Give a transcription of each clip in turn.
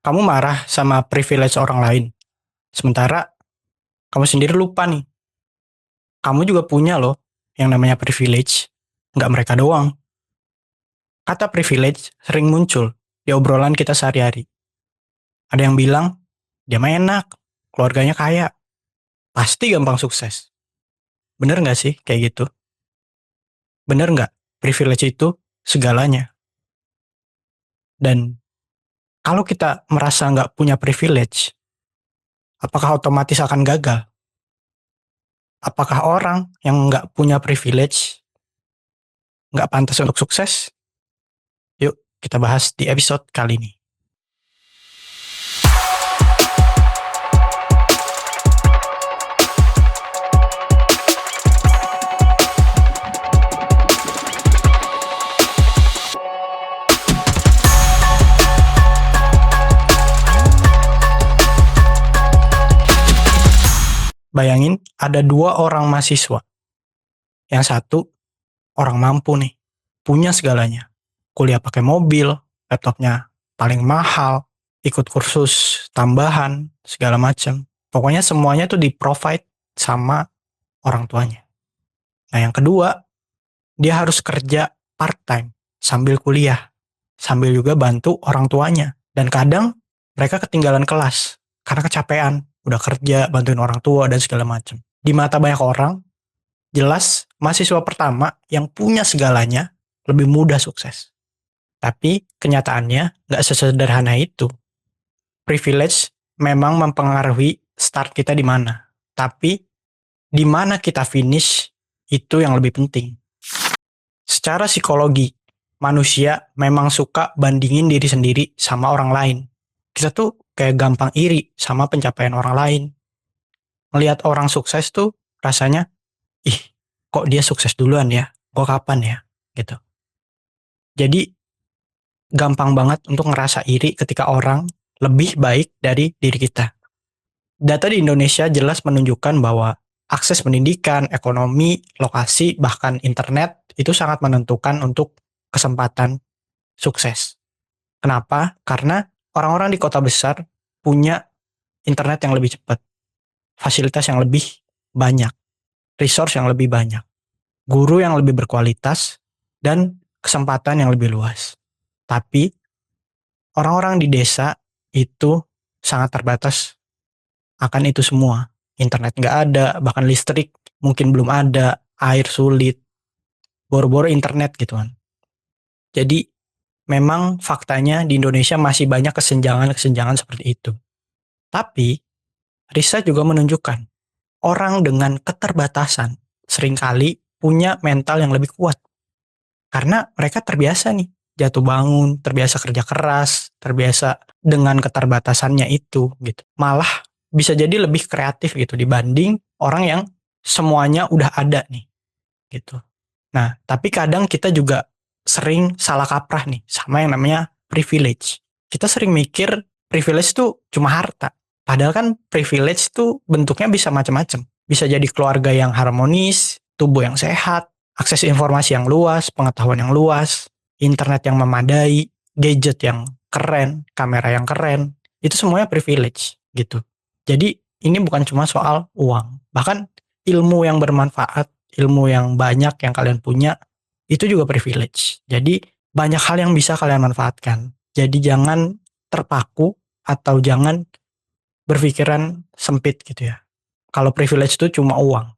Kamu marah sama privilege orang lain. Sementara kamu sendiri lupa nih. Kamu juga punya loh yang namanya privilege. Nggak mereka doang. Kata privilege sering muncul di obrolan kita sehari-hari. Ada yang bilang, dia mah enak, keluarganya kaya, pasti gampang sukses. Bener nggak sih kayak gitu? Bener nggak? Privilege itu segalanya. Dan kalau kita merasa nggak punya privilege, apakah otomatis akan gagal? Apakah orang yang nggak punya privilege nggak pantas untuk sukses? Yuk, kita bahas di episode kali ini. Bayangin, ada dua orang mahasiswa. Yang satu, orang mampu nih, punya segalanya. Kuliah pakai mobil, laptopnya paling mahal, ikut kursus tambahan, segala macam. Pokoknya semuanya tuh di-provide sama orang tuanya. Nah yang kedua, dia harus kerja part-time sambil kuliah, sambil juga bantu orang tuanya. Dan kadang mereka ketinggalan kelas karena kecapean, udah kerja, bantuin orang tua, dan segala macam. Di mata banyak orang, jelas mahasiswa pertama yang punya segalanya lebih mudah sukses. Tapi kenyataannya nggak sesederhana itu. Privilege memang mempengaruhi start kita di mana. Tapi di mana kita finish itu yang lebih penting. Secara psikologi, manusia memang suka bandingin diri sendiri sama orang lain. Kita tuh kayak gampang iri sama pencapaian orang lain. Melihat orang sukses tuh rasanya, ih kok dia sukses duluan ya, kok kapan ya, gitu. Jadi gampang banget untuk ngerasa iri ketika orang lebih baik dari diri kita. Data di Indonesia jelas menunjukkan bahwa akses pendidikan, ekonomi, lokasi, bahkan internet itu sangat menentukan untuk kesempatan sukses. Kenapa? Karena orang-orang di kota besar punya internet yang lebih cepat, fasilitas yang lebih banyak, resource yang lebih banyak, guru yang lebih berkualitas, dan kesempatan yang lebih luas. Tapi orang-orang di desa itu sangat terbatas akan itu semua. Internet nggak ada, bahkan listrik mungkin belum ada, air sulit, boro-boro internet gitu kan. Jadi memang faktanya di Indonesia masih banyak kesenjangan-kesenjangan seperti itu. Tapi riset juga menunjukkan orang dengan keterbatasan seringkali punya mental yang lebih kuat. Karena mereka terbiasa nih jatuh bangun, terbiasa kerja keras, terbiasa dengan keterbatasannya itu gitu. Malah bisa jadi lebih kreatif gitu dibanding orang yang semuanya udah ada nih gitu. Nah, tapi kadang kita juga sering salah kaprah nih sama yang namanya privilege. Kita sering mikir privilege tuh cuma harta. Padahal kan privilege tuh bentuknya bisa macam-macam. Bisa jadi keluarga yang harmonis, tubuh yang sehat, akses informasi yang luas, pengetahuan yang luas, internet yang memadai, gadget yang keren, kamera yang keren. Itu semuanya privilege gitu. Jadi ini bukan cuma soal uang. Bahkan ilmu yang bermanfaat, ilmu yang banyak yang kalian punya, itu juga privilege. Jadi banyak hal yang bisa kalian manfaatkan. Jadi jangan terpaku atau jangan berpikiran sempit gitu ya. Kalau privilege itu cuma uang.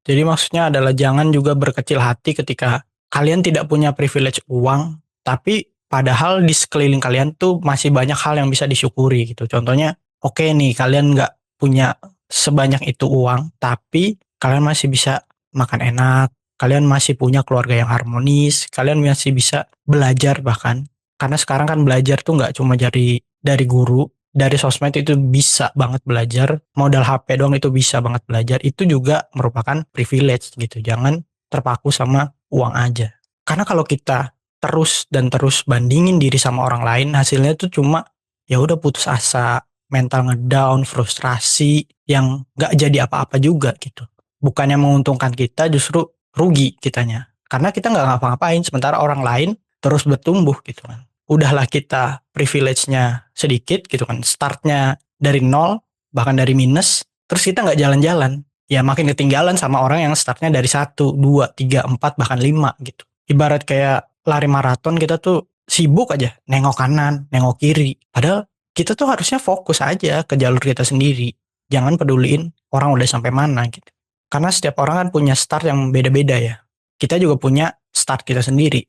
Jadi maksudnya adalah jangan juga berkecil hati ketika kalian tidak punya privilege uang, tapi padahal di sekeliling kalian tuh masih banyak hal yang bisa disyukuri gitu. Contohnya, oke nih kalian nggak punya sebanyak itu uang, tapi kalian masih bisa makan enak, kalian masih punya keluarga yang harmonis, kalian masih bisa belajar bahkan. Karena sekarang kan belajar tuh nggak cuma dari guru, dari sosmed itu bisa banget belajar, modal HP doang itu bisa banget belajar, itu juga merupakan privilege gitu. Jangan terpaku sama uang aja. Karena kalau kita terus dan terus bandingin diri sama orang lain, hasilnya tuh cuma ya udah putus asa, mental ngedown, frustrasi yang gak jadi apa-apa juga gitu. Bukannya menguntungkan kita, justru rugi kitanya. Karena kita gak ngapa-ngapain, sementara orang lain terus bertumbuh gitu kan. udahlah kita privilege-nya sedikit gitu kan, startnya dari nol, bahkan dari minus, terus kita nggak jalan-jalan, ya makin ketinggalan sama orang yang startnya dari 1, 2, 3, 4, bahkan 5 gitu. Ibarat kayak lari maraton, kita tuh sibuk aja nengok kanan, nengok kiri. Padahal kita tuh harusnya fokus aja ke jalur kita sendiri. Jangan peduliin orang udah sampai mana gitu. Karena setiap orang kan punya start yang beda-beda ya. Kita juga punya start kita sendiri.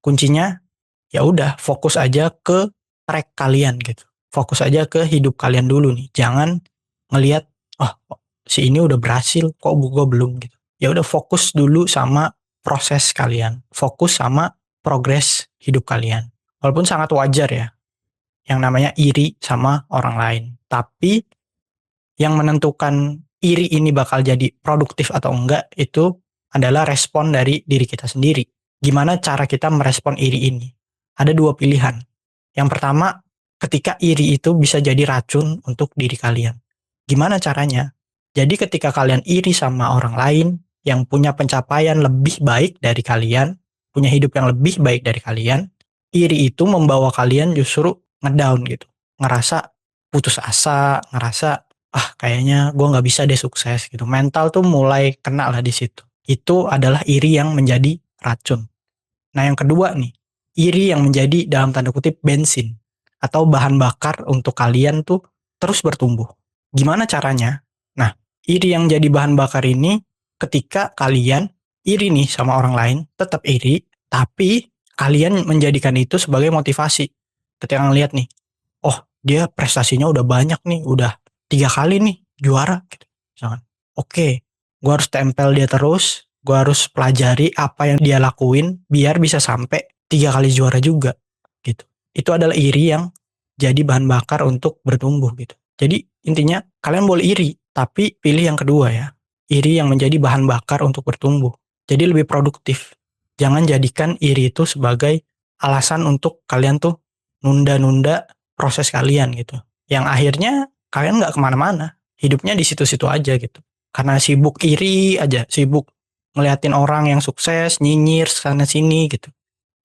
Kuncinya ya udah fokus aja ke track kalian gitu. Fokus aja ke hidup kalian dulu nih. Jangan ngelihat oh si ini udah berhasil kok gue belum gitu. Ya udah fokus dulu sama proses kalian. Fokus sama progres hidup kalian. Walaupun sangat wajar ya yang namanya iri sama orang lain. Tapi yang menentukan iri ini bakal jadi produktif atau enggak itu adalah respon dari diri kita sendiri. Gimana cara kita merespon iri ini? Ada dua pilihan. Yang pertama, ketika iri itu bisa jadi racun untuk diri kalian. Gimana caranya? Jadi ketika kalian iri sama orang lain yang punya pencapaian lebih baik dari kalian, punya hidup yang lebih baik dari kalian, iri itu membawa kalian justru ngedown gitu. Ngerasa putus asa, ngerasa kayaknya gue nggak bisa deh sukses gitu. Mental tuh mulai kena lah di situ. Itu adalah iri yang menjadi racun. Nah yang kedua nih, iri yang menjadi dalam tanda kutip bensin atau bahan bakar untuk kalian tuh terus bertumbuh. Gimana caranya? Nah, iri yang jadi bahan bakar ini ketika kalian iri nih sama orang lain, tetap iri, tapi kalian menjadikan itu sebagai motivasi. Ketika ngeliat nih, oh dia prestasinya udah banyak nih, udah 3 kali nih juara gitu. Misalkan, oke, gue harus tempel dia terus, gue harus pelajari apa yang dia lakuin biar bisa sampai 3 kali juara juga gitu. Itu adalah iri yang jadi bahan bakar untuk bertumbuh gitu. Jadi intinya kalian boleh iri, tapi pilih yang kedua ya. Iri yang menjadi bahan bakar untuk bertumbuh. Jadi lebih produktif. Jangan jadikan iri itu sebagai alasan untuk kalian tuh nunda-nunda proses kalian gitu. Yang akhirnya kalian nggak kemana-mana. Hidupnya di situ-situ aja gitu. Karena sibuk iri aja, sibuk ngeliatin orang yang sukses, nyinyir sana sini gitu.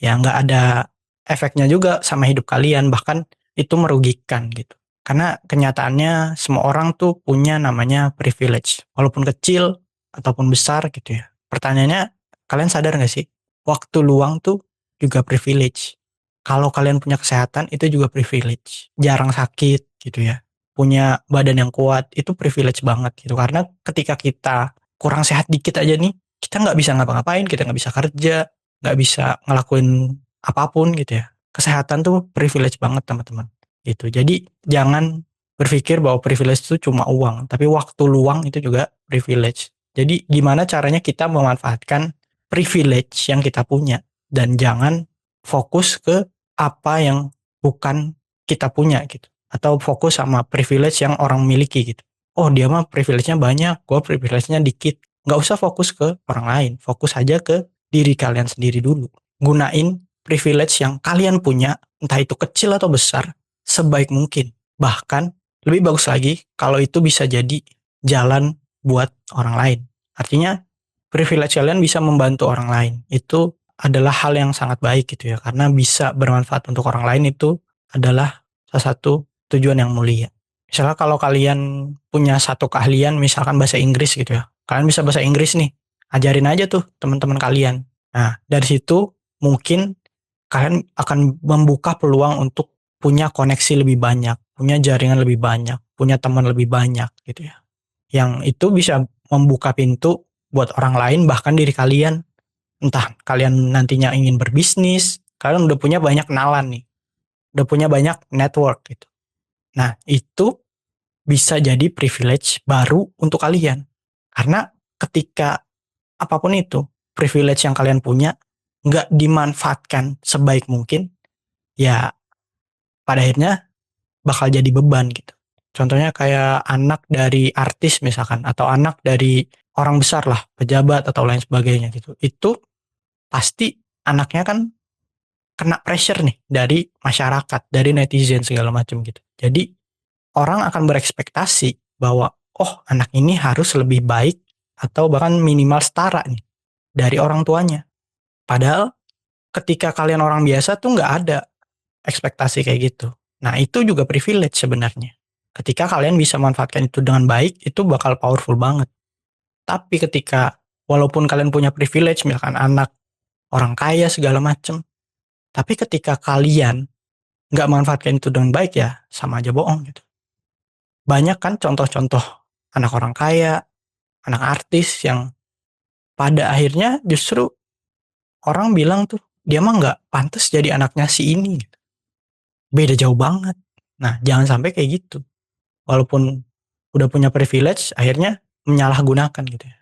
Ya nggak ada efeknya juga sama hidup kalian, bahkan itu merugikan gitu. Karena kenyataannya semua orang tuh punya namanya privilege, walaupun kecil ataupun besar gitu ya. Pertanyaannya, kalian sadar nggak sih? Waktu luang tuh juga privilege. Kalau kalian punya kesehatan itu juga privilege. Jarang sakit gitu ya. Punya badan yang kuat itu privilege banget gitu. Karena ketika kita kurang sehat dikit aja nih, kita nggak bisa ngapa-ngapain, kita nggak bisa kerja, nggak bisa ngelakuin apapun gitu ya. Kesehatan tuh privilege banget teman-teman gitu. Jadi jangan berpikir bahwa privilege itu cuma uang, tapi waktu luang itu juga privilege. Jadi gimana caranya kita memanfaatkan privilege yang kita punya dan jangan fokus ke apa yang bukan kita punya gitu. Atau fokus sama privilege yang orang miliki gitu. Oh dia mah privilege-nya banyak, gue privilege-nya dikit. Nggak usah fokus ke orang lain, fokus aja ke diri kalian sendiri dulu. Gunain privilege yang kalian punya, entah itu kecil atau besar, sebaik mungkin. Bahkan lebih bagus lagi kalau itu bisa jadi jalan buat orang lain. Artinya privilege kalian bisa membantu orang lain. Itu adalah hal yang sangat baik gitu ya. Karena bisa bermanfaat untuk orang lain itu adalah salah satu tujuan yang mulia. Misalnya kalau kalian punya satu keahlian misalkan bahasa Inggris gitu ya. Kalian bisa bahasa Inggris nih. Ajarin aja tuh teman-teman kalian. Nah, dari situ mungkin kalian akan membuka peluang untuk punya koneksi lebih banyak, punya jaringan lebih banyak, punya teman lebih banyak gitu ya. Yang itu bisa membuka pintu buat orang lain bahkan diri kalian. Entah kalian nantinya ingin berbisnis, kalian udah punya banyak kenalan nih. Udah punya banyak network gitu. Nah, itu bisa jadi privilege baru untuk kalian. Karena ketika apapun itu, privilege yang kalian punya nggak dimanfaatkan sebaik mungkin, ya pada akhirnya bakal jadi beban gitu. Contohnya kayak anak dari artis misalkan, atau anak dari orang besar lah, pejabat atau lain sebagainya gitu. Itu pasti anaknya kan kena pressure nih dari masyarakat, dari netizen segala macam gitu. Jadi orang akan berekspektasi bahwa oh anak ini harus lebih baik atau bahkan minimal setara nih dari orang tuanya. Padahal ketika kalian orang biasa tuh nggak ada ekspektasi kayak gitu. Nah, itu juga privilege sebenarnya. Ketika kalian bisa manfaatkan itu dengan baik, itu bakal powerful banget. Tapi ketika walaupun kalian punya privilege, misalkan anak orang kaya segala macem, tapi ketika kalian nggak manfaatkan itu dengan baik, ya sama aja bohong gitu. Banyak kan contoh-contoh anak orang kaya, anak artis yang pada akhirnya justru orang bilang tuh dia mah nggak pantas jadi anaknya si ini gitu. Beda jauh banget. Nah, jangan sampai kayak gitu. Walaupun udah punya privilege, akhirnya menyalahgunakan gitu ya.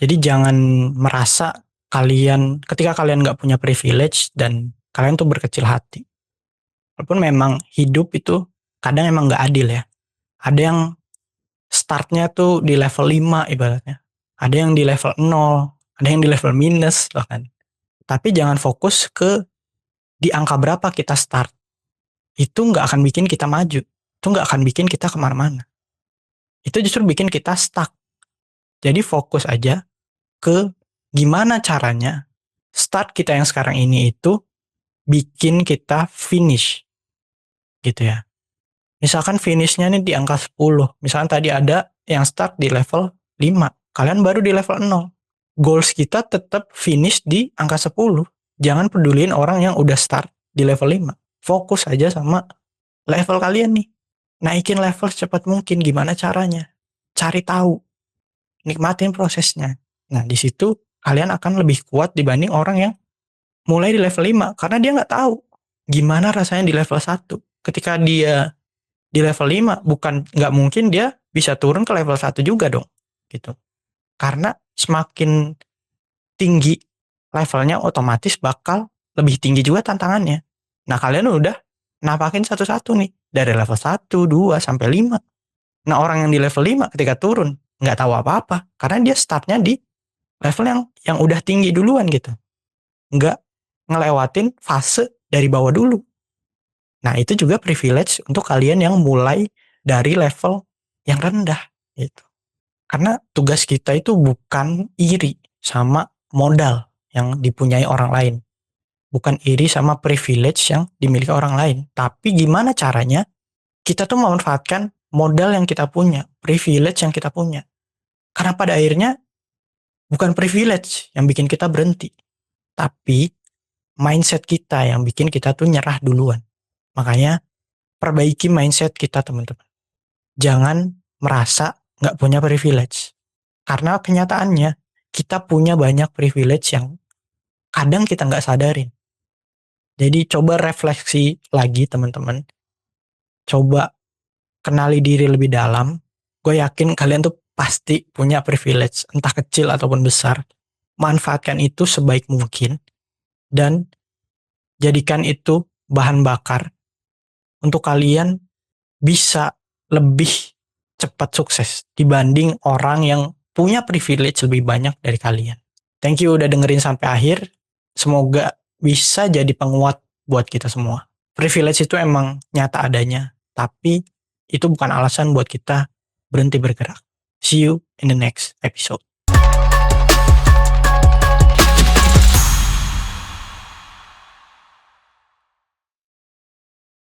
Jadi jangan merasa kalian, ketika kalian nggak punya privilege dan kalian tuh berkecil hati. Walaupun memang hidup itu kadang emang nggak adil ya. Ada yang startnya tuh di level 5 ibaratnya. Ada yang di level 0, ada yang di level minus bahkan. Tapi jangan fokus ke di angka berapa kita start. Itu nggak akan bikin kita maju. Itu nggak akan bikin kita kemana-mana. Itu justru bikin kita stuck. Jadi fokus aja ke gimana caranya start kita yang sekarang ini itu bikin kita finish gitu ya. Misalkan finishnya nih di angka 10. Misalkan tadi ada yang start di level 5. Kalian baru di level 0. Goals kita tetap finish di angka 10. Jangan peduliin orang yang udah start di level 5. Fokus aja sama level kalian nih. Naikin level secepat mungkin. Gimana caranya? Cari tahu. Nikmatin prosesnya. Nah, di situ kalian akan lebih kuat dibanding orang yang mulai di level 5. Karena dia nggak tahu gimana rasanya di level 1. Ketika dia di level 5, bukan nggak mungkin dia bisa turun ke level 1 juga dong. Gitu. Karena semakin tinggi levelnya otomatis bakal lebih tinggi juga tantangannya. Nah, kalian udah napakin satu-satu nih. Dari level 1, 2, sampai 5. Nah, orang yang di level 5 ketika turun nggak tahu apa-apa. Karena dia startnya di level yang udah tinggi duluan gitu. Nggak ngelewatin fase dari bawah dulu. Nah, itu juga privilege untuk kalian yang mulai dari level yang rendah gitu. Karena tugas kita itu bukan iri sama modal yang dipunyai orang lain. Bukan iri sama privilege yang dimiliki orang lain. Tapi gimana caranya kita tuh memanfaatkan modal yang kita punya, privilege yang kita punya. Karena pada akhirnya bukan privilege yang bikin kita berhenti. Tapi mindset kita yang bikin kita tuh nyerah duluan. Makanya perbaiki mindset kita teman-teman. Jangan merasa nggak punya privilege. Karena kenyataannya kita punya banyak privilege yang kadang kita nggak sadarin. Jadi coba refleksi lagi teman-teman. Coba kenali diri lebih dalam. Gue yakin kalian tuh pasti punya privilege, entah kecil ataupun besar. Manfaatkan itu sebaik mungkin dan jadikan itu bahan bakar untuk kalian bisa lebih cepat sukses dibanding orang yang punya privilege lebih banyak dari kalian. Thank you udah dengerin sampai akhir. Semoga bisa jadi penguat buat kita semua. Privilege itu emang nyata adanya, tapi itu bukan alasan buat kita berhenti bergerak. See you in the next episode.